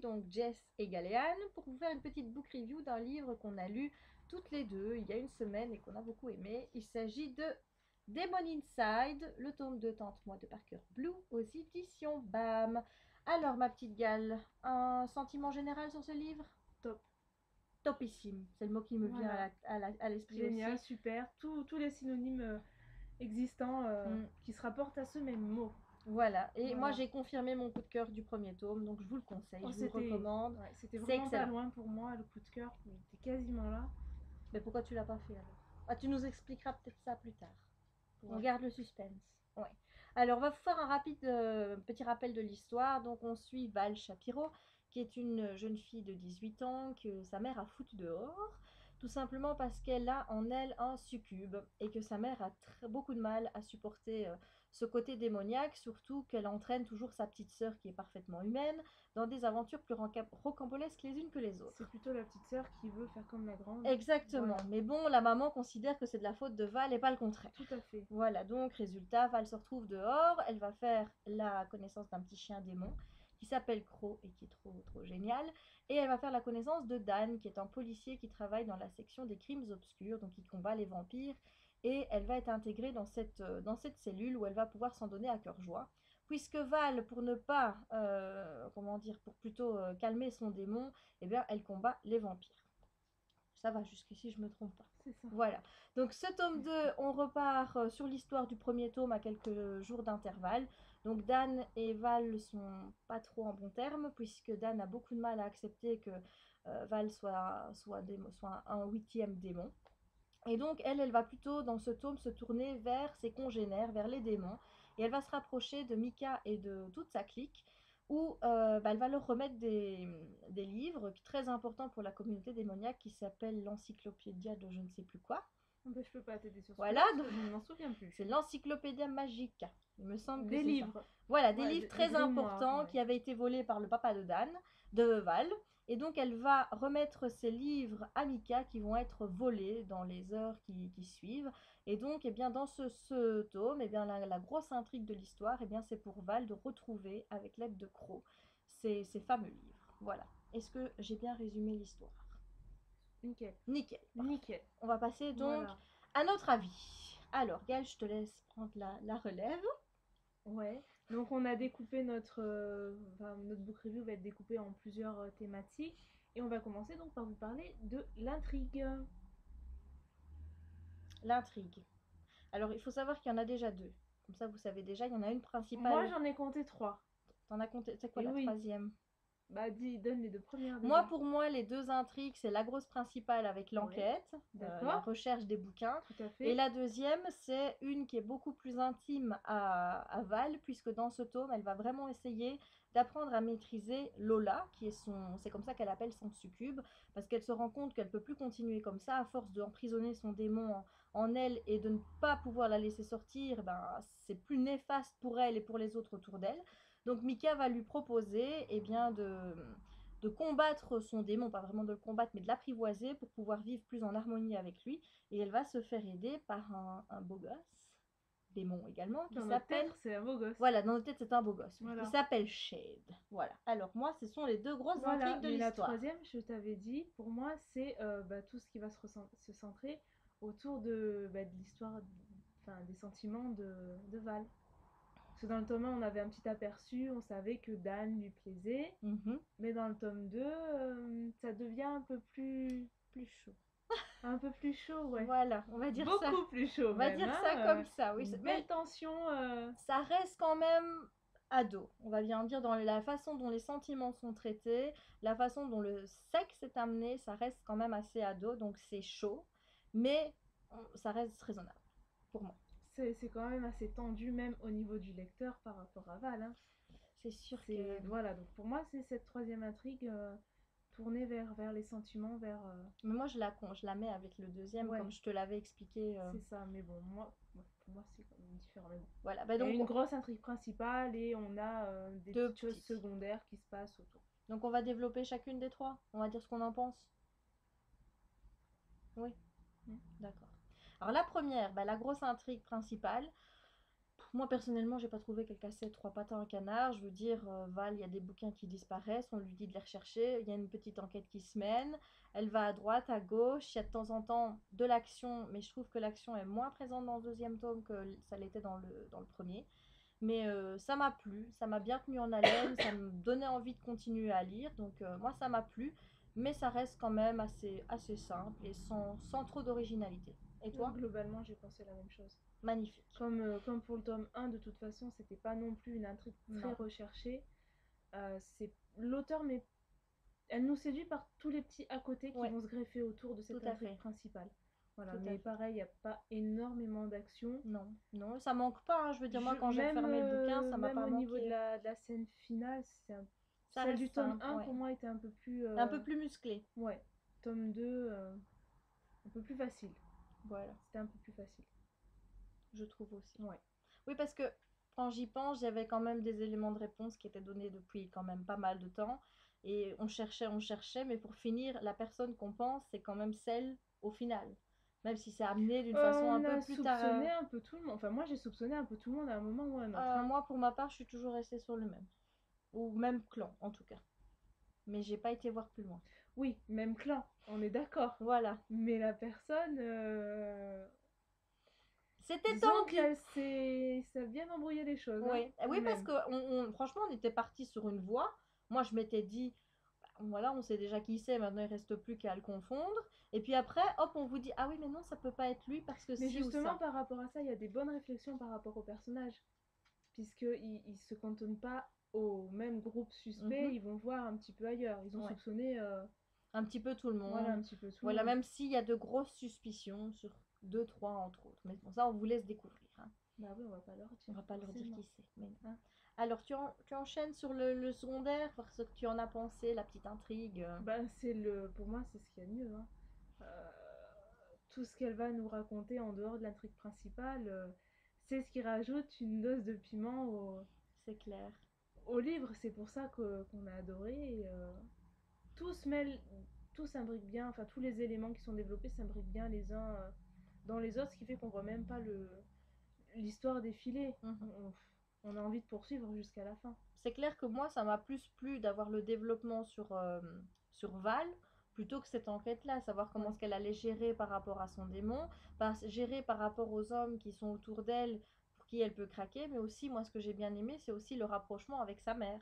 donc Jess et Galéane, pour vous faire une petite book review d'un livre qu'on a lu toutes les deux il y a une semaine et qu'on a beaucoup aimé. Il s'agit de Demon Inside, le tome 2 Tente-moi de Parker Blue aux éditions BAM. Alors ma petite Gale, un sentiment général sur ce livre? Top. Topissime, c'est le mot qui me vient Voilà. à l'esprit Génial, aussi. super. Tous les synonymes existants qui se rapportent à ce même mot. Voilà, et moi Voilà. j'ai confirmé mon coup de cœur du premier tome, donc je vous le conseille, Oh, je vous le c'était recommande, ouais, c'était c'est vraiment pas excellent. loin pour moi, le coup de cœur. Il était quasiment là. Mais pourquoi tu l'as pas fait alors? Ah, tu nous expliqueras peut-être ça plus tard. On Ouais. garde le suspense. Ouais. Alors, on va vous faire un rapide petit rappel de l'histoire. Donc, on suit Val Shapiro, qui est une jeune fille de 18 ans que sa mère a foutue dehors, tout simplement parce qu'elle a en elle un succube et que sa mère a beaucoup de mal à supporter ce côté démoniaque, surtout qu'elle entraîne toujours sa petite sœur, qui est parfaitement humaine, dans des aventures plus rocambolesques les unes que les C'est autres. plutôt la petite sœur qui veut faire comme la grande. Exactement. Voilà. Mais bon, la maman considère que c'est de la faute de Val et pas le contraire. Tout à fait. Voilà, donc résultat, Val se retrouve dehors, elle va faire la connaissance d'un petit chien démon qui s'appelle Crow et qui est trop génial, et elle va faire la connaissance de Dan, qui est un policier qui travaille dans la section des crimes obscurs, donc il combat les vampires, et elle va être intégrée dans cette cellule où elle va pouvoir s'en donner à cœur joie, puisque Val, pour ne pas, comment dire, pour plutôt calmer son démon, eh bien, elle combat les vampires. Ça va, jusqu'ici, je me trompe pas. C'est ça. Voilà. Donc, ce tome 2, on repart sur l'histoire du premier tome à quelques jours d'intervalle. Donc, Dan et Val sont pas trop en bons termes, puisque Dan a beaucoup de mal à accepter que Val soit un huitième démon. Et donc, elle va plutôt, dans ce tome, se tourner vers ses congénères, vers les démons. Et elle va se rapprocher de Mika et de toute sa clique, où elle va leur remettre des livres très importants pour la communauté démoniaque qui s'appelle l'Encyclopédia de je ne sais plus quoi. Ben, je peux pas t'aider sur ce Voilà, coup-là parce donc que je ne m'en souviens c'est plus. l'Encyclopédia Magica. Il me semble que Des c'est ça. livres. Voilà, des Voilà, livres des très grimoires, importants ouais. qui avaient été volés par le papa de Dan, de Val. Et donc, elle va remettre ces livres à Mika qui vont être volés dans les heures qui suivent. Et donc, eh bien, dans ce tome, eh bien, la grosse intrigue de l'histoire, eh bien, c'est pour Val de retrouver, avec l'aide de Crow, ces fameux livres. Voilà. Est-ce que j'ai bien résumé l'histoire? Nickel. Nickel, parfait. Nickel. On va passer donc Voilà. à notre avis. Alors, Gaëlle, je te laisse prendre la relève. Ouais. Donc on a découpé notre book review va être découpé en plusieurs thématiques et on va commencer donc par vous parler de l'intrigue. L'intrigue. Alors, il faut savoir qu'il y en a déjà deux. Comme ça, vous savez déjà, il y en a une Moi principale. j'en ai compté 3. T'en as compté, c'est quoi Et la oui. troisième? Bah dis, donne les deux premières Moi, déjà. pour moi, les deux intrigues, c'est la grosse principale avec Ouais. l'enquête, la D'accord. recherche des bouquins. Tout à Et fait. la deuxième, c'est une qui est beaucoup plus intime à Val, puisque dans ce tome, elle va vraiment essayer d'apprendre à maîtriser Lola, qui est c'est comme ça qu'elle appelle son succube, parce qu'elle se rend compte qu'elle ne peut plus continuer comme ça, à force d'emprisonner son démon en elle et de ne pas pouvoir la laisser sortir, ben, c'est plus néfaste pour elle et pour les autres autour d'elle. Donc Mika va lui proposer eh bien, de combattre son démon, pas vraiment de le combattre, mais de l'apprivoiser pour pouvoir vivre plus en harmonie avec lui. Et elle va se faire aider par un beau gosse, démon également, qui Dans notre tête, s'appelle... c'est un beau gosse. Voilà, dans notre tête, c'est un beau gosse, oui, qui Voilà. s'appelle Shade. Voilà. Alors moi, ce sont les deux grosses Voilà. intrigues de Mais la l'histoire. troisième, je t'avais dit, pour moi, c'est tout ce qui va se centrer autour de l'histoire, enfin des sentiments de Val. Parce que dans le tome 1, on avait un petit aperçu, on savait que Dan lui plaisait. Mhm. Mais dans le tome 2, ça devient Plus chaud. un peu plus chaud, ouais. Voilà, on va dire ça. Beaucoup plus On chaud va même, dire ça hein. comme ça, oui. Une belle Mais tension. ça reste quand même ado. On va bien dire dans la façon dont les sentiments sont traités, la façon dont le sexe est amené, ça reste quand même assez ado, donc c'est chaud, mais ça reste raisonnable pour moi. C'est quand même assez tendu, même au niveau du lecteur par rapport à Val, hein. C'est sûr que... C'est, voilà, donc pour moi, c'est cette troisième intrigue tournée vers les sentiments, Mais moi, je la mets avec le deuxième, comme Ouais, je te l'avais expliqué. c'est ça. Mais bon, pour moi, c'est quand même différent. Mais bon. Voilà, bah Il y a donc une grosse intrigue principale et on a des deux petites choses petites. secondaires qui se passent autour. Donc on va développer chacune des trois. On va dire ce qu'on en pense. Oui, Mm. d'accord. Alors la première, bah, la grosse intrigue principale, Moi, personnellement, j'ai pas trouvé qu'elle cassait trois pattes à un canard. Je veux dire, Val, il y a des bouquins qui disparaissent, on lui dit de les rechercher, il y a une petite enquête qui se mène, elle va à droite, à gauche, il y a de temps en temps de l'action, mais je trouve que l'action est moins présente dans le deuxième tome que ça l'était dans le premier. Mais ça m'a plu, ça m'a bien tenu en haleine, ça me donnait envie de continuer à lire, donc moi, ça m'a plu, mais ça reste quand même assez simple et sans trop d'originalité. Et toi? Globalement, j'ai pensé la même chose. Magnifique. Comme pour le tome 1, de toute façon, c'était pas non plus une intrigue très Non, recherchée. C'est l'auteur, mais elle nous séduit par tous les petits à côté qui ouais, vont se greffer autour de tout cette à intrigue fait. principale. Voilà, Tout à mais fait. pareil, il n'y a pas énormément d'action. Non, non, ça manque pas, hein. Je veux dire, moi, quand j'ai refermé le bouquin, ça m'a Même pas au niveau de manqué. la scène finale, Ça celle reste du tome simple, 1 ouais. pour moi était un peu plus. Un peu plus musclé, Ouais, tome 2, un peu plus facile. voilà, C'était un peu plus facile. je trouve aussi. Ouais. Oui, parce que quand j'y pense, j'avais quand même des éléments de réponse qui étaient donnés depuis quand même pas mal de temps. Et on cherchait, mais pour finir, la personne qu'on pense, c'est quand même celle au final. Même si c'est amené d'une façon un On peu a plus tard. soupçonné un peu tout le monde. Enfin, moi j'ai soupçonné un peu tout le monde à un moment ou à un autre. Hein. Moi, pour ma part, je suis toujours restée sur le même. Ou même clan, en tout cas. Mais j'ai pas été voir plus loin. Oui, même clan, on est d'accord. Voilà. Mais la personne, C'était disons tendu. ça a bien embrouillé les choses, hein, Oui, quand oui, parce même. que franchement, on était parti sur une voie. Moi, je m'étais dit, bah, voilà, on sait déjà qui c'est, maintenant il reste plus qu'à le confondre. Et puis après, hop, on vous dit, ah oui, mais non, ça peut pas être lui parce que Mais si ou justement, ça. par rapport à ça, il y a des bonnes réflexions par rapport au personnage. Puisqu'ils ne se cantonnent pas au même groupe suspect, Mhm, ils vont voir un petit peu ailleurs. Ils ont ouais. soupçonné Un petit peu tout le voilà, monde. un petit peu tout le Voilà, monde. même s'il y a de grosses suspicions sur deux, trois entre autres. Mais bon, ça, on vous laisse découvrir, hein. Bah oui, on va pas leur On dire, va pas leur dire forcément. qui c'est. Mais, hein. Alors, tu enchaînes sur le secondaire, voir ce que tu en as pensé, la petite intrigue. Bah, pour moi, c'est ce qu'il y a de mieux. Hein. Euh, Tout ce qu'elle va nous raconter en dehors de l'intrigue principale, c'est ce qui rajoute une dose de piment C'est clair. au livre. C'est pour ça qu'on a adoré. Et, tout se mêle, tout s'imbrique bien, enfin tous les éléments qui sont développés s'imbriquent bien les uns dans les autres, ce qui fait qu'on voit même pas l'histoire défiler. Mhm. On a envie de poursuivre jusqu'à la fin. C'est clair que moi, ça m'a plus plu d'avoir le développement sur Val plutôt que cette enquête-là, savoir comment Ouais. est-ce qu'elle allait gérer par rapport à son démon, gérer par rapport aux hommes qui sont autour d'elle, pour qui elle peut craquer, mais aussi, moi, ce que j'ai bien aimé, c'est aussi le rapprochement avec sa mère.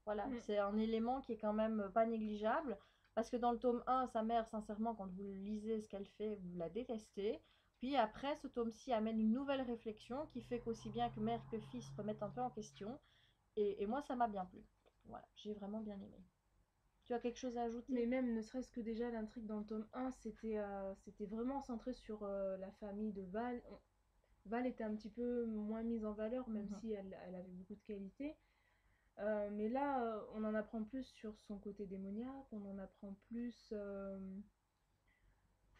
Voilà, Mm. c'est un élément qui est quand même pas négligeable, parce que dans le tome 1, sa mère, sincèrement, quand vous lisez ce qu'elle fait, vous la détestez. Puis après, ce tome-ci amène une nouvelle réflexion qui fait qu'aussi bien que mère que fils se remettent un peu en question. Et moi, ça m'a bien plu. Voilà, j'ai vraiment bien aimé. Tu as quelque chose à ajouter? Mais même, ne serait-ce que déjà l'intrigue dans le tome 1, c'était vraiment centré sur la famille de Val. Val était un petit peu moins mise en valeur, même Mhm. si elle avait beaucoup de qualités. Mais là, on en apprend plus sur son côté démoniaque, on en apprend plus.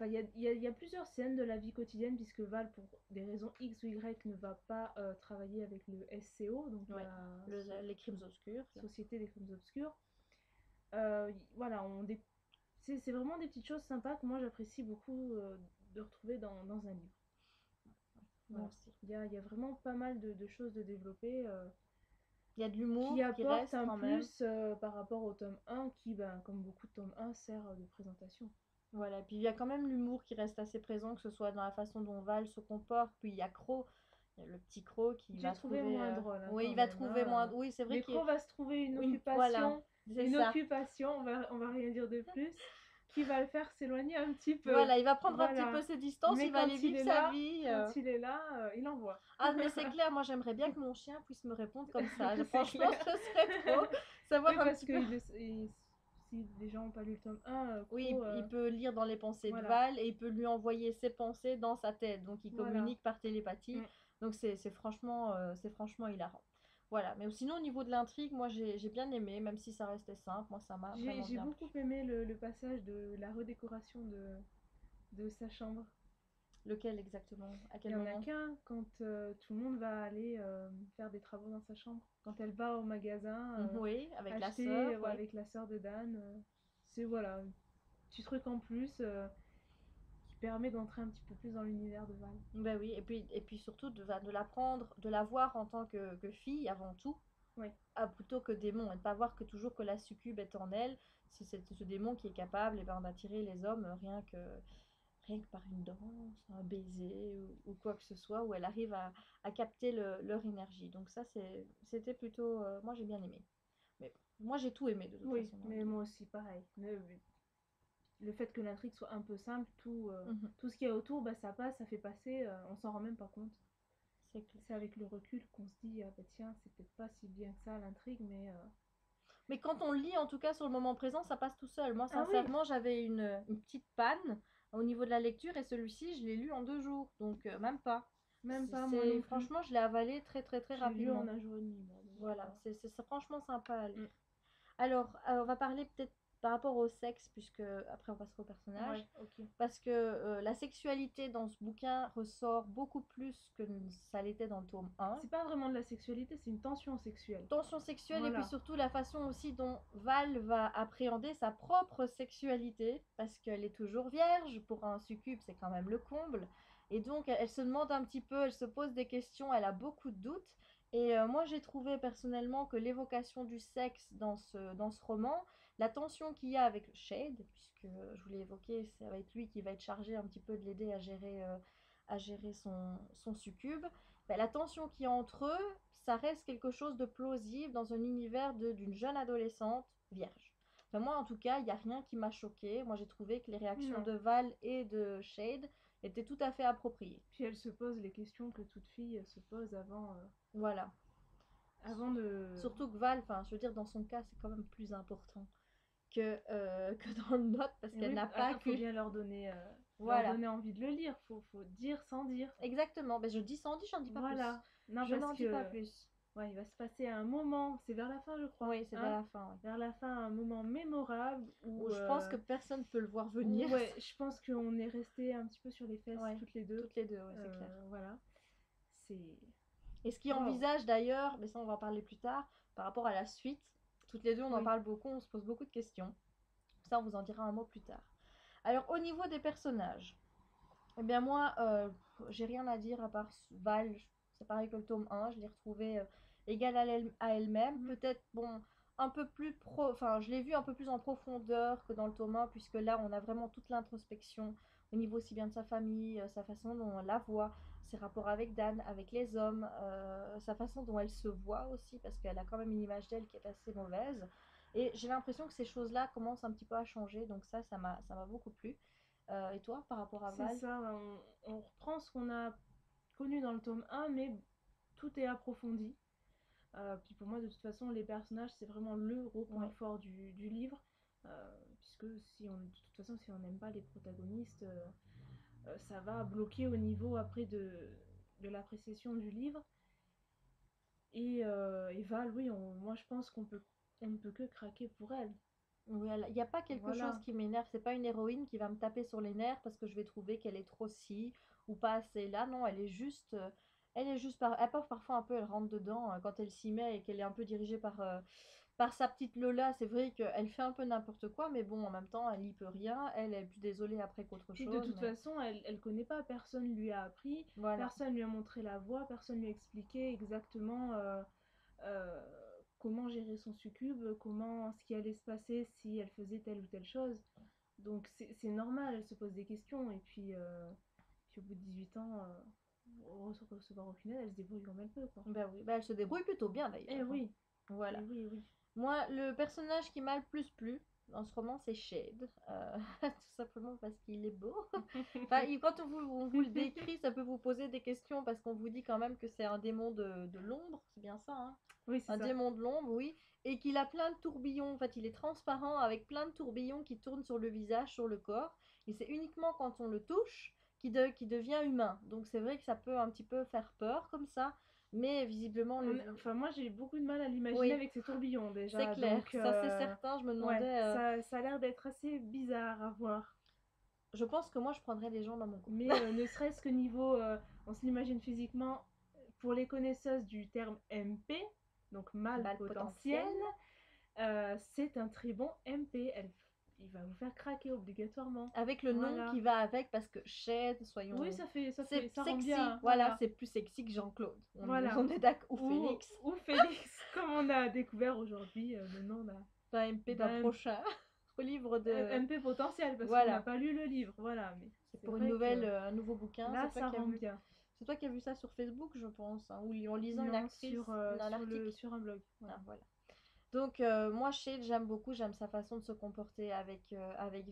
Enfin, il y a plusieurs scènes de la vie quotidienne, puisque Val, pour des raisons X ou Y, ne va pas travailler avec le SCO, donc Ouais, la les crimes obscurs. Là. Société des Crimes Obscurs. Voilà, c'est vraiment des petites choses sympas que moi j'apprécie beaucoup de retrouver dans un livre. Moi Voilà. aussi. Il y a vraiment pas mal de choses de développer Il y a de qui l'humour qui apportent reste un quand même. plus par rapport au tome 1 qui, ben, comme beaucoup de tome 1, sert de présentation. Voilà, puis il y a quand même l'humour qui reste assez présent, que ce soit dans la façon dont Val se comporte. Puis il y a Croc, il y a le petit Croc qui J'ai va trouvé trouver. moins drôle hein, Oui, quand il va même. trouver Hein. moins. Oui, c'est vrai Mais qu'il Croc va se trouver Voilà, c'est une ça. occupation, on va rien dire de plus, qui va le faire s'éloigner un petit peu. Voilà, il va prendre un petit peu Voilà. ses distances, Mais il va aller vivre sa vie. quand il est là, il envoie. Ah, mais c'est clair, moi j'aimerais bien que mon chien puisse me répondre comme ça. C'est Franchement, clair. ce serait trop. Oui, Savoir un parce petit que peu. si les gens n'ont pas lu le tome 1, Oui, il peut lire dans les pensées de voilà. Val et il peut lui envoyer ses pensées dans sa tête. Donc il Voilà. communique par télépathie. Mm. Donc c'est franchement hilarant. Voilà, mais sinon au niveau de l'intrigue, moi j'ai bien aimé, même si ça restait simple, moi ça m'a vraiment J'ai bien beaucoup plu. aimé le passage de la redécoration de sa chambre. Lequel exactement? À Il quel y en a moment? qu'un quand tout le monde va aller faire des travaux dans sa chambre. Quand elle va au magasin Oui, avec la acheter sœur, ouais, oui. avec la sœur de Dan. C'est voilà, petit truc en plus permet d'entrer un petit peu plus dans l'univers de Val. Ben oui, et puis surtout de l'apprendre, de la voir en tant que fille avant tout, Oui, plutôt que démon, et de pas voir que toujours que la succube est en elle, c'est ce démon qui est capable d'attirer les hommes rien que par une danse, un baiser ou quoi que ce soit, où elle arrive à capter leur énergie. Donc ça, c'était plutôt... moi, j'ai bien aimé. Mais bon, moi, j'ai tout aimé de toute oui, façon dans le mais livre. moi aussi, pareil. Le fait que l'intrigue soit un peu simple, Mhm, tout ce qu'il y a autour, bah, ça passe, ça fait passer, on s'en rend même pas compte. c'est clair. C'est avec le recul qu'on se dit, ah bah tiens, c'est peut-être pas si bien que ça l'intrigue, mais... Mais quand on le lit, en tout cas, sur le moment présent, ça passe tout seul. Moi, Ah oui, sincèrement, j'avais une petite panne au niveau de la lecture et celui-ci, je l'ai lu en 2 jours. Donc, même pas. même pas moi non plus. Franchement, je l'ai avalé très, très, très Je l'ai lu en rapidement. un jour et demi, moi, donc, Voilà, c'est franchement sympa à lire. Mm. Alors, on va parler peut-être par rapport au sexe, puisque après on passera au personnage. Ouais, ok. Parce que la sexualité dans ce bouquin ressort beaucoup plus que ça l'était dans le tome 1. C'est pas vraiment de la sexualité, c'est une tension sexuelle. Tension sexuelle et puis Voilà. surtout la façon aussi dont Val va appréhender sa propre sexualité, parce qu'elle est toujours vierge, pour un succube c'est quand même le comble, et donc elle se demande un petit peu, elle se pose des questions, elle a beaucoup de doutes, et moi j'ai trouvé personnellement que l'évocation du sexe dans ce roman, la tension qu'il y a avec Shade, puisque je vous l'ai évoqué, c'est avec lui qui va être chargé un petit peu de l'aider à gérer son succube, ben, la tension qu'il y a entre eux, ça reste quelque chose de plausible dans un univers d'une jeune adolescente vierge. Enfin, moi, en tout cas, il n'y a rien qui m'a choqué. Moi, j'ai trouvé que les réactions Non. de Val et de Shade étaient tout à fait appropriées. Puis elle se pose les questions que toute fille se pose Voilà. avant de... Surtout que Val, enfin, je veux dire, dans son cas, c'est quand même plus important que dans le nôtre, parce Et qu'elle oui, n'a pas après, faut que... bien leur Voilà. donner envie de le lire. Faut dire sans dire. Exactement. Ben, je dis sans dire, j'en dis pas plus. Voilà. Non, Je parce n'en dis pas que... plus. Ouais, il va se passer un moment, c'est vers la fin, je crois. Oui, c'est vers Hein, la fin, oui. vers la fin, un moment mémorable Où où... je pense que personne ne peut le voir venir. ouais, je pense qu'on est resté un petit peu sur les fesses Ouais, toutes les deux. toutes les deux, ouais, c'est clair. Voilà. C'est... Et ce qui Wow. envisage d'ailleurs, mais ça on va en parler plus tard, par rapport à la suite, toutes les deux on en Oui. parle beaucoup, on se pose beaucoup de questions. Ça on vous en dira un mot plus tard. Alors au niveau des personnages, eh bien moi j'ai rien à dire à part Val, c'est pareil que le tome 1, je l'ai retrouvée égale à elle-même, peut-être bon un peu plus enfin je l'ai vue un peu plus en profondeur que dans le tome 1 puisque là on a vraiment toute l'introspection au niveau aussi bien de sa famille, sa façon dont on la voit, ses rapports avec Dan, avec les hommes, sa façon dont elle se voit aussi parce qu'elle a quand même une image d'elle qui est assez mauvaise et j'ai l'impression que ces choses-là commencent un petit peu à changer donc ça m'a beaucoup plu. Et toi, par rapport à C'est Val? ça, on reprend ce qu'on a connu dans le tome 1, mais tout est approfondi. Puis pour moi, de toute façon, les personnages, c'est vraiment le gros point fort du livre. Puisque de toute façon, si on n'aime pas les protagonistes, ça va bloquer au niveau après de l'appréciation du livre. Et Val, oui, moi je pense on ne peut que craquer pour elle. Oui, il n'y a pas quelque Voilà. chose qui m'énerve. C'est pas une héroïne qui va me taper sur les nerfs parce que je vais trouver qu'elle est trop ci ou pas assez là. Non, elle peut parfois un peu, elle rentre dedans quand elle s'y met et qu'elle est un peu dirigée par sa petite Lola. C'est vrai qu'elle fait un peu n'importe quoi, mais bon, en même temps, elle y peut rien. Elle est plus désolée après qu'autre Puis de chose. toute façon, elle connaît pas, personne lui a appris, Voilà. personne lui a montré la voie, personne lui a expliqué exactement euh, comment gérer son succube, ce qui allait se passer si elle faisait telle ou telle chose. Donc c'est normal, elle se pose des questions et puis au bout de 18 ans, recevoir au final, elle se débrouille comme elle peut, quoi. Ben oui, ben elle se débrouille plutôt bien d'ailleurs. Eh oui, Voilà. eh oui, oui. Moi, le personnage qui m'a le plus plu dans ce roman, c'est Shade. Tout simplement parce qu'il est beau. Enfin, quand on vous le décrit, ça peut vous poser des questions parce qu'on vous dit quand même que c'est un démon de l'ombre. C'est bien ça, hein? Oui, c'est Un ça. démon de l'ombre, oui. Et qu'il a plein de tourbillons. En fait, il est transparent avec plein de tourbillons qui tournent sur le visage, sur le corps. Et c'est uniquement quand on le touche qu'il devient humain. Donc c'est vrai que ça peut un petit peu faire peur comme ça. Mais visiblement, Enfin, moi j'ai beaucoup de mal à l'imaginer oui, avec ses tourbillons déjà. c'est clair, Donc, ça c'est certain. Je me demandais. ouais, ça a l'air d'être assez bizarre à voir. Je pense que moi je prendrais les gens dans mon cou. Mais ne serait-ce que niveau, on se l'imagine physiquement, pour les connaisseuses du terme MP, donc mal Mal potentiel, c'est un très bon MP. il va vous faire craquer obligatoirement. Avec le nom Voilà. qui va avec, parce que Shade, soyons... Oui, ça C'est rend sexy, bien. voilà, c'est plus sexy que Jean-Claude. Voilà. On est d'accord. Ou Félix. Ou Félix, comme on a découvert aujourd'hui le nom D'un MP d'un d'un prochain au livre de... MP potentiel, parce qu'on Voilà. n'a pas lu le livre. Voilà, mais C'est pour vrai que un nouveau bouquin. là, C'est toi ça qui as rend vu. bien. C'est toi qui as vu ça sur Facebook, je pense, hein, ou en lisant une Non, actrice, sur, un article. sur un blog. Ah, Voilà. voilà. Donc moi Shade j'aime beaucoup, j'aime sa façon de se comporter avec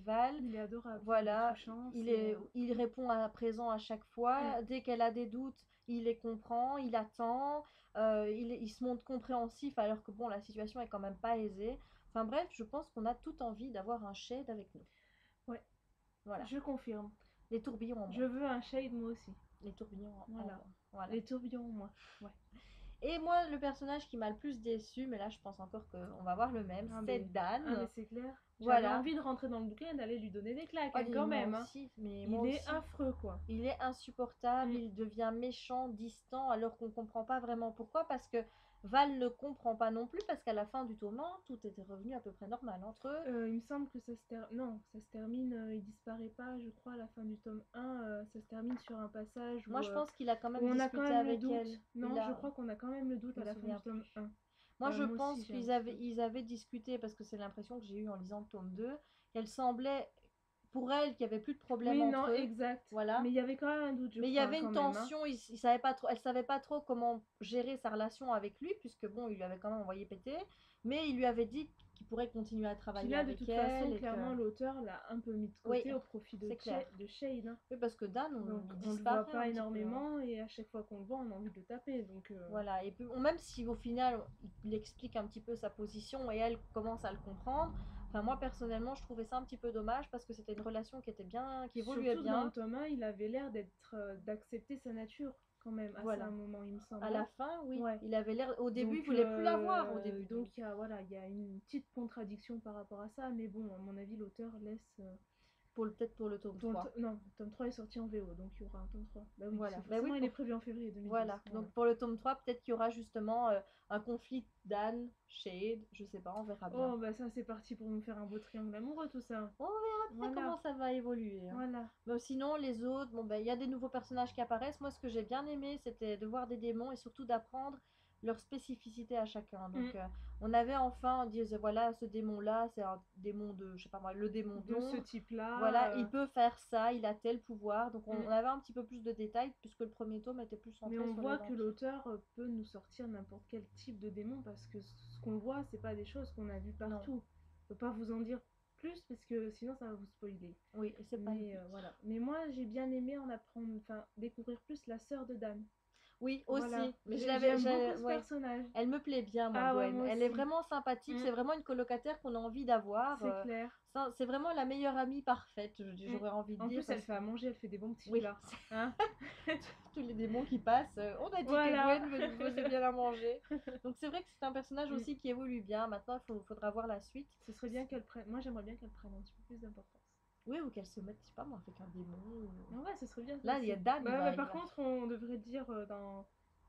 Val. Il est adorable. Voilà, il est touchant, il répond à présent à chaque fois. Dès qu'elle a des doutes, il les comprend, il attend, il se montre compréhensif alors que bon la situation est quand même pas aisée. Enfin bref, je pense qu'on a toute envie d'avoir un Shade avec nous. Ouais. Voilà. Je confirme. Les tourbillons en moi. Je veux un Shade moi aussi. Les tourbillons en Voilà. moi. Voilà. Les tourbillons en moi. Ouais. Et moi, le personnage qui m'a le plus déçu, mais là je pense encore qu'on va voir le même, c'est Dan. Ah, mais c'est clair. Voilà. J'avais envie de rentrer dans le bouquin et d'aller lui donner des claques, Oh, quand même. Moi hein. aussi, mais Il moi est aussi. affreux, quoi. Il est insupportable, il devient méchant, distant, alors qu'on comprend pas vraiment pourquoi, parce que Val ne comprend pas non plus, parce qu'à la fin du tournant, tout était revenu à peu près normal entre eux. Il me semble que ça se termine, il disparaît pas, je crois, à la fin du tome 1, ça se termine sur un passage Moi, où, je pense qu'il a quand même on a discuté quand même avec le doute. elle. Non, je crois qu'on a quand même le doute Je à me la fin souviens du tome 1. Moi, je moi pense aussi, qu'ils avaient discuté, parce que c'est l'impression que j'ai eue en lisant le tome 2, qu'elle semblait, pour elle, qu'il n'y avait plus de problème Oui, entre non, eux. exact. Voilà. Mais il y avait quand même un doute, je Mais crois, il y avait quand une même, hein. tension, il savait pas trop, elle savait pas trop comment gérer sa relation avec lui, puisque bon, il lui avait quand même envoyé péter, mais il lui avait dit qu'il pourrait continuer à Puis travailler là, de avec toute elle. façon, et clairement, que... l'auteur l'a un peu mis de Oui, côté au profit de c'est clair. Shade. hein. Oui, parce que Dan, Donc, il on le disparaît voit pas un petit peu, hein. énormément et à chaque fois qu'on le voit, on a envie de le taper. Donc, Voilà, et puis, même si au final, il explique un petit peu sa position et elle commence à le comprendre, enfin, moi personnellement, je trouvais ça un petit peu dommage parce que c'était une relation qui était bien, qui évoluait surtout dans bien. le tome 1, il avait l'air d'accepter sa nature quand même à Voilà. un moment, il me semble. À la fin, oui, Ouais. il avait l'air. Au début, Donc, il voulait plus la voir. Au début, donc il y a une petite contradiction par rapport à ça, mais bon, à mon avis, l'auteur laisse. Peut-être pour le tome 3. Non, le tome 3 est sorti en VO, donc il y aura un tome 3. Bah oui, Voilà. forcément, il est prévu en février 2012. Voilà. Donc pour le tome 3, peut-être qu'il y aura justement un conflit Dan, Shade, je sais pas, on verra bien. Oh, bah ça, c'est parti pour nous faire un beau triangle amoureux, tout ça. On verra bien comment ça va évoluer. Hein. Voilà. Mais sinon, les autres, bon, ben, il y a des nouveaux personnages qui apparaissent. Moi, ce que j'ai bien aimé, c'était de voir des démons et surtout d'apprendre leur spécificité à chacun. Donc, on avait enfin, on disait, voilà, ce démon-là, c'est un démon de, je sais pas moi, le démon de ce type-là. Voilà, il peut faire ça, il a tel pouvoir. Donc, on avait un petit peu plus de détails puisque le premier tome était plus centré sur Mais on voit les que l'auteur peut nous sortir n'importe quel type de démon parce que ce qu'on voit, c'est pas des choses qu'on a vues partout. Non. Je peux pas vous en dire plus parce que sinon ça va vous spoiler. Oui, c'est pas. Voilà. Mais moi, j'ai bien aimé découvrir plus la sœur de Dan. Oui, aussi. Voilà. Mais j'aime beaucoup ce personnage. Elle me plaît bien, moi, Gwen. Elle est vraiment sympathique. C'est vraiment une colocataire qu'on a envie d'avoir. C'est clair. C'est vraiment la meilleure amie parfaite, j'aurais envie de dire. En plus, elle fait à manger, elle fait des bons petits plats. Hein tous les démons qui passent. On a dit que Gwen faisait bien à manger. Donc c'est vrai que c'est un personnage aussi qui évolue bien. Maintenant, il faudra voir la suite. Ce serait bien qu'elle prenne. Moi, j'aimerais bien qu'elle prenne un petit peu plus d'importance. Oui, ou qu'elle se mette, je sais pas moi, avec un démon. Ouais, ce serait bien. Là, il y a Dan. Par contre, on devrait dire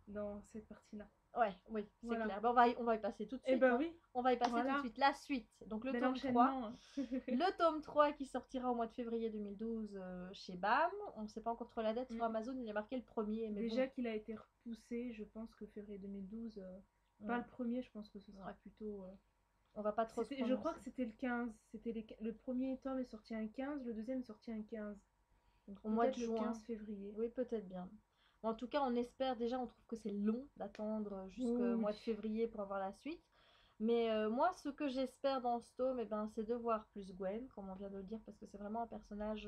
dans cette partie-là. Ouais, oui, c'est clair. Bon, on va y passer tout de suite. Oui. On va y passer tout de suite. La suite. Donc le tome 3. Le tome 3 qui sortira au mois de février 2012 chez BAM. On ne sait pas encore trop la date. Sur Amazon, il est marqué le premier. Mais déjà qu'il a été repoussé, je pense que février 2012, pas le premier, je pense que ce sera plutôt... On va pas trop se Je crois que c'était le 15. Le premier tome est sorti un 15, le deuxième est sorti un 15. Donc, au mois de juin. Le 15 février. Oui, peut-être bien. En tout cas, on espère déjà, on trouve que c'est long d'attendre jusqu'au mois de février pour avoir la suite. Mais moi, ce que j'espère dans ce tome, c'est de voir plus Gwen, comme on vient de le dire, parce que c'est vraiment un personnage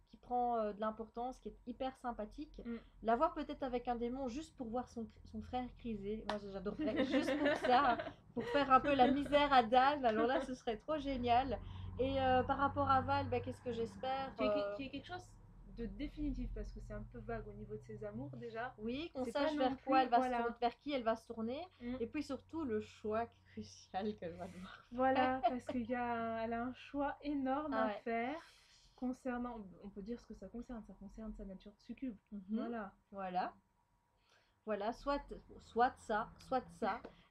qui prend de l'importance, qui est hyper sympathique. La voir peut-être avec un démon, juste pour voir son frère criser. Moi, j'adorerais juste pour ça, pour faire un peu la misère à Dan. Alors là, ce serait trop génial. Et par rapport à Val, qu'est-ce que j'espère qu'il y ait quelque chose de définitif parce que c'est un peu vague au niveau de ses amours déjà. Oui, qu'on sache vers quoi elle va se tourner, vers qui elle va se tourner et puis surtout le choix crucial qu'elle va devoir faire. Voilà, parce qu'elle a un choix énorme à faire concernant, on peut dire ce que ça concerne sa nature de succube. Voilà, soit ça,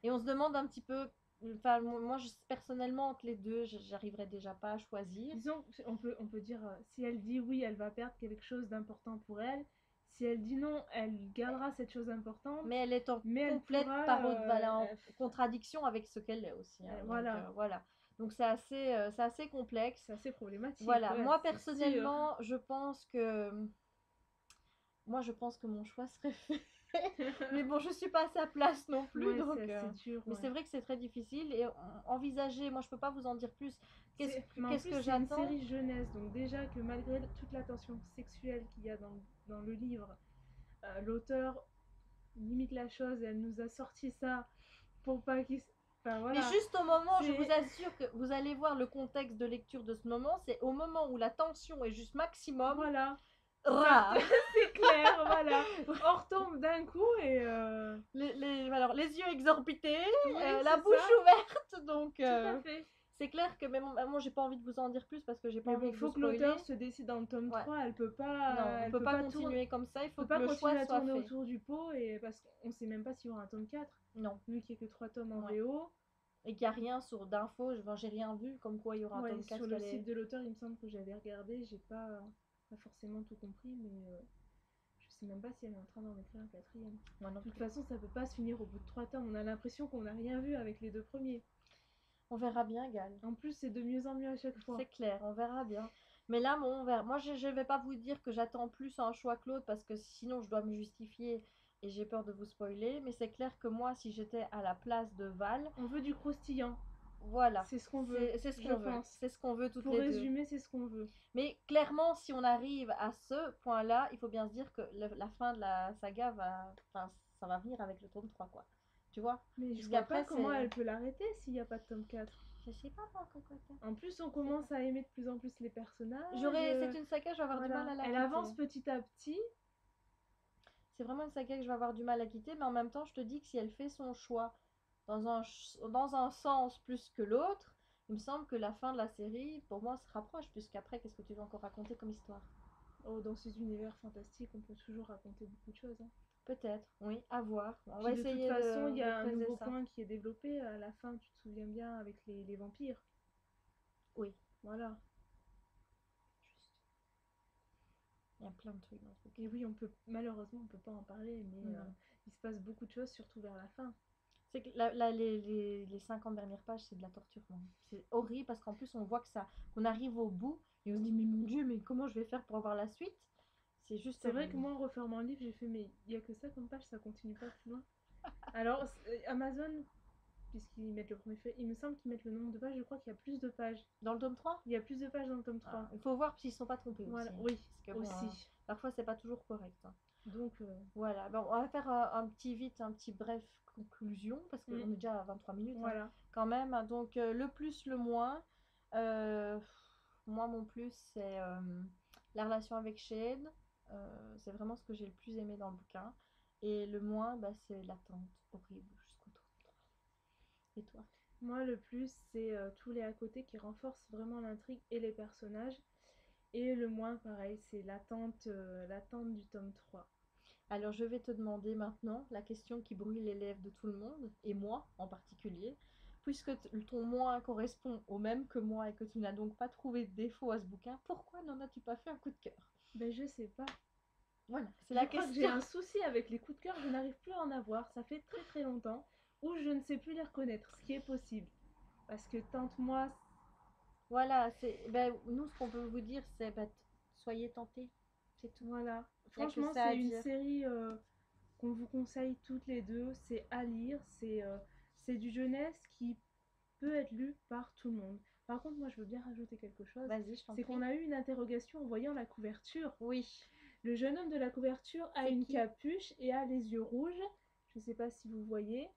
et on se demande un petit peu Enfin, moi, personnellement, entre les deux, j'arriverai déjà pas à choisir. Disons, on peut dire, si elle dit oui, elle va perdre quelque chose d'important pour elle. Si elle dit non, elle gardera cette chose importante, Mais elle est en mais elle complète pourra, voilà, en contradiction avec ce qu'elle est aussi, hein. Donc, voilà, voilà. Donc, c'est assez complexe. c'est assez problématique, Voilà. ouais, Moi, c'est sûr. personnellement, je pense que mon choix serait fait. Mais bon, je suis pas à sa place non plus, Ouais, donc. c'est assez dur, Mais ouais. c'est vrai que c'est très difficile et envisager. Moi, je peux pas vous en dire plus. Mais en Qu'est-ce plus, que c'est une j'attends? série jeunesse, donc déjà que malgré toute la tension sexuelle qu'il y a dans le livre, l'auteur limite la chose et elle nous a sorti ça pour pas qu'il. Enfin Mais voilà, juste au moment, je vous c'est. assure que vous allez voir le contexte de lecture de ce moment, c'est au moment où la tension est juste maximum. Voilà, Rah c'est clair, voilà. On retombe d'un coup et. alors, les yeux exorbités, Oui, la c'est bouche ça, ouverte, donc tout à fait. c'est clair que même moi j'ai pas envie de vous en dire plus parce que j'ai pas Mais bon, envie de vous faut que spoiler. l'auteur se décide dans le tome Ouais. 3, Non, on elle peut peut pas pas tourner. continuer comme ça, il On faut peut que pas le continuer choix à soit tourner fait. autour du pot et parce qu'on sait même pas s'il y aura un tome 4, Non. vu qu'il n'y a que 3 tomes en Ouais. VO. Et qu'il n'y a rien sur d'infos, j'ai rien vu comme quoi il y aura un Ouais, tome 4 sur qui le allait. site de l'auteur, il me semble que j'avais regardé, j'ai pas forcément tout compris, mais je sais même pas si elle est en train d'en écrire un quatrième. Moi non De toute plus. façon, ça peut pas se finir au bout de 3 tomes, on a l'impression qu'on n'a rien vu avec les 2 premiers. On verra bien, Gal. En plus, c'est de mieux en mieux à chaque fois. C'est clair, on verra bien. Mais là, bon, on verra. Moi, je vais pas vous dire que j'attends plus un choix que l'autre parce que sinon je dois me justifier et j'ai peur de vous spoiler. Mais c'est clair que moi, si j'étais à la place de Val, On veut du croustillant. voilà. C'est ce qu'on veut, C'est ce je qu'on veut. pense. C'est ce qu'on veut toutes Pour les deux. résumer, c'est ce qu'on veut. Mais clairement, si on arrive à ce point-là, il faut bien se dire que la fin de la saga va. Enfin, ça va venir avec le tome 3, quoi. Tu vois? Mais je vois Puisqu'après, pas comment c'est. elle peut l'arrêter s'il n'y a pas de tome 4. Je sais pas moi, cocotte. En plus, on commence à aimer de plus en plus les personnages. C'est une saga, je vais avoir du mal à la Elle quitter. avance petit à petit. C'est vraiment une saga que je vais avoir du mal à quitter, mais en même temps, je te dis que si elle fait son choix dans un sens plus que l'autre, il me semble que la fin de la série, pour moi, se rapproche, puisqu'après, qu'est-ce que tu veux encore raconter comme histoire? Oh, dans ces univers fantastiques, on peut toujours raconter beaucoup de choses, hein. Peut-être, oui, à voir. On va Puis de toute essayer façon, il y a de un creuser nouveau ça. point qui est développé à la fin, tu te souviens bien, avec les vampires. Oui, Voilà. juste. Il y a plein de trucs dans ce Et bouquin. oui, malheureusement, on peut pas en parler, mais Non. il se passe beaucoup de choses, surtout vers la fin. C'est que les 50 dernières pages, c'est de la torture. Moi. C'est horrible parce qu'en plus, on voit qu'on arrive au bout et on se dit, mais mon Dieu, mais comment je vais faire pour avoir la suite? C'est juste C'est vrai horrible. que moi, en refermant le livre, j'ai fait, mais il y a que ça comme page, ça continue pas plus loin. Alors, Amazon, puisqu'ils mettent le premier fait, il me semble qu'ils mettent le nombre de pages, je crois qu'il y a plus de pages. Dans le tome 3? Il y a plus de pages dans le tome 3. Il faut voir s'ils ne sont pas trompés Voilà, aussi. oui, Parce que, aussi. bon, parfois, c'est pas toujours correct. Hein. Donc, voilà. Bon, on va faire un petit bref conclusion parce qu'on est déjà à 23 minutes. Voilà. Hein, quand même. Donc, le plus, le moins. Moi, mon plus, c'est la relation avec Shade. C'est vraiment ce que j'ai le plus aimé dans le bouquin. Et le moins, bah, c'est l'attente horrible jusqu'au tome 3. Et toi? Moi, le plus, c'est tous les à côté qui renforcent vraiment l'intrigue et les personnages. Et le moins, pareil, c'est l'attente du tome 3. Alors, je vais te demander maintenant la question qui brûle les lèvres de tout le monde, et moi en particulier. Puisque ton moins correspond au même que moi et que tu n'as donc pas trouvé de défaut à ce bouquin, pourquoi n'en as-tu pas fait un coup de cœur? Ben, je sais pas. Voilà, c'est la Je crois que j'ai question. un souci avec les coups de cœur, je n'arrive plus à en avoir. Ça fait très très longtemps. Ou je ne sais plus les reconnaître, ce qui est possible. Parce que tente-moi. Voilà, nous ce qu'on peut vous dire, c'est soyez tentés, c'est tout. Voilà. Y a que Franchement, ça à c'est une dire. série qu'on vous conseille toutes les deux. C'est à lire. C'est du jeunesse qui peut être lu par tout le monde. Par contre, moi, je veux bien rajouter quelque chose. Vas-y, je t'en C'est prie. qu'on a eu une interrogation en voyant la couverture. Oui. Le jeune homme de la couverture a C'est une qui? capuche et a les yeux rouges. Je ne sais pas si vous voyez.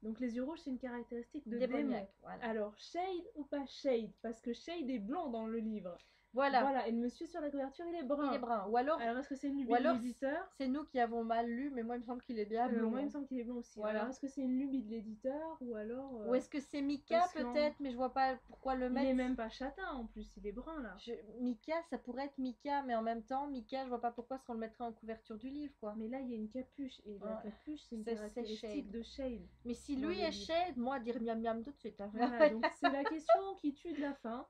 Donc les yeux rouges, c'est une caractéristique de démon. Démoniaque, voilà. Alors, Shade ou pas Shade? Parce que Shade est blanc dans le livre. Voilà, Voilà, et le monsieur sur la couverture, il est il brun. est brun. Ou alors, Alors, est-ce que c'est une lubie de alors l'éditeur? c'est nous qui avons mal lu, mais moi, il me semble qu'il est bien blond. Moi, il me hein. semble qu'il est blond aussi. Voilà. Alors, est-ce que c'est une lubie de l'éditeur ou alors Ou est-ce que c'est Mika parce que peut-être, mais je vois pas pourquoi le il mettre. est même pas châtain en plus, il est brun là. Mika, ça pourrait être Mika, mais en même temps, Mika, je vois pas pourquoi on le mettrait en couverture du livre, quoi. Mais là, il y a une capuche et la Ouais. capuche, c'est une C'est caractéristique Shade. de Shade. Mais si dans lui le est livre. Shade, moi, dire miam miam tout de suite. hein. Voilà, donc c'est la question qui tue de la fin.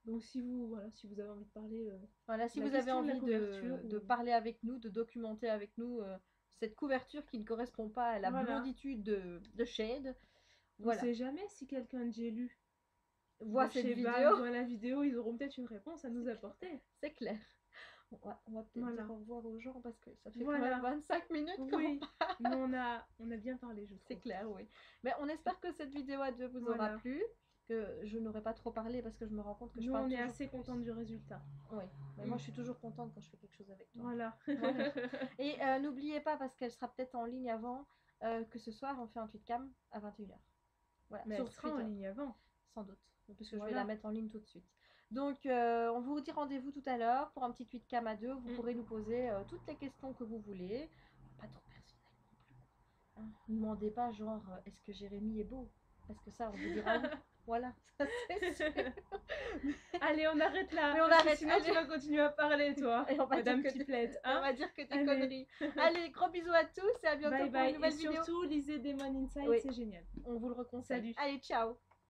Donc si vous avez envie de parler, Voilà, si la vous avez question de la envie couverture de ou- parler avec nous, de documenter avec nous cette couverture qui ne correspond pas à la Voilà. blonditude de Shade, on voilà. sait jamais si quelqu'un de j'ai lu Vois de cette chez vidéo, Val voit la vidéo, ils auront peut-être une réponse à nous apporter. c'est clair. On va peut-être Voilà. dire au revoir aux gens parce que ça fait Voilà. quand même 25 minutes qu'on Oui, parle. mais on a bien parlé, je C'est trouve. clair, oui. Mais on espère que cette vidéo à deux vous aura Voilà. plu, que je n'aurai pas trop parlé parce que je me rends compte que je Nous, parle on est toujours assez plus. contente du résultat. Oui, mais moi je suis toujours contente quand je fais quelque chose avec toi. Voilà. Voilà. Et n'oubliez pas, parce qu'elle sera peut-être en ligne avant, que ce soir on fait un tweetcam à 21h. Voilà, Mais sur elle sera en Twitter. ligne avant. Sans doute, puisque je vais Voilà. la mettre en ligne tout de suite. Donc on vous dit rendez-vous tout à l'heure pour un petit tweetcam à deux. Vous pourrez nous poser toutes les questions que vous voulez. Pas trop personnelles non plus. Hein. Ne demandez pas genre est-ce que Jérémy est beau? Parce que ça on vous dira oui. Voilà, ça c'est sûr. Allez, on arrête là. Mais on parce que arrête, sinon, allez. tu vas continuer à parler, toi. Et on va Madame dire que Pipelette. on Hein va dire que des Allez. conneries. Allez, gros bisous à tous et à bientôt Bye pour une bye. nouvelle Et vidéo. surtout, lisez Demon Inside, Oui. c'est génial. On vous le reconseille. Salut. Allez, ciao.